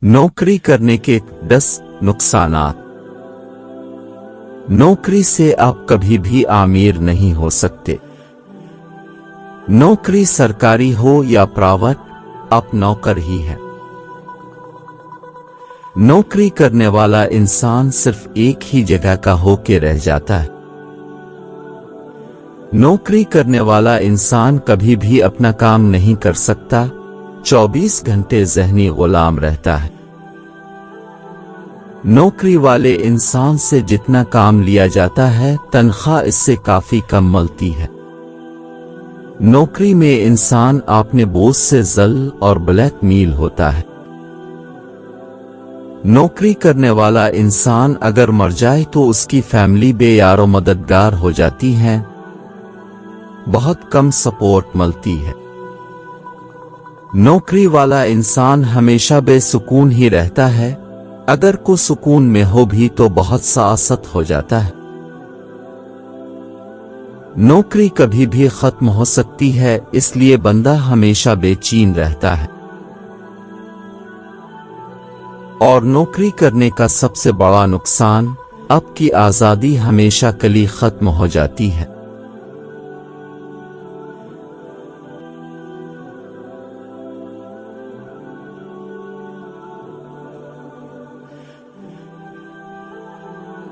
नौकरी करने के 10 नुकसानात। नौकरी से आप कभी भी अमीर नहीं हो सकते। नौकरी सरकारी हो या प्राइवेट, आप नौकर ही हैं। नौकरी करने वाला इंसान सिर्फ एक ही जगह का होके रह जाता है। नौकरी करने वाला इंसान कभी भी अपना काम नहीं कर सकता, 24 घंटे ज़हनी गुलाम रहता है। नौकरी वाले इंसान से जितना काम लिया जाता है, तनख्वाह इससे काफी कम मिलती है। नौकरी में इंसान अपने बॉस से जल्म और ब्लैकमेल होता है। नौकरी करने वाला इंसान अगर मर जाए तो उसकी फैमिली बेयारो मददगार हो जाती है, बहुत कम सपोर्ट मिलती है। नौकरी वाला इंसान हमेशा बेसुकून ही रहता है, अगर को सुकून में हो भी तो बहुत सा असत हो जाता है। नौकरी कभी भी खत्म हो सकती है, इसलिए बंदा हमेशा बेचैन रहता है। और नौकरी करने का सबसे बड़ा नुकसान, आपकी आजादी हमेशा के लिए खत्म हो जाती है।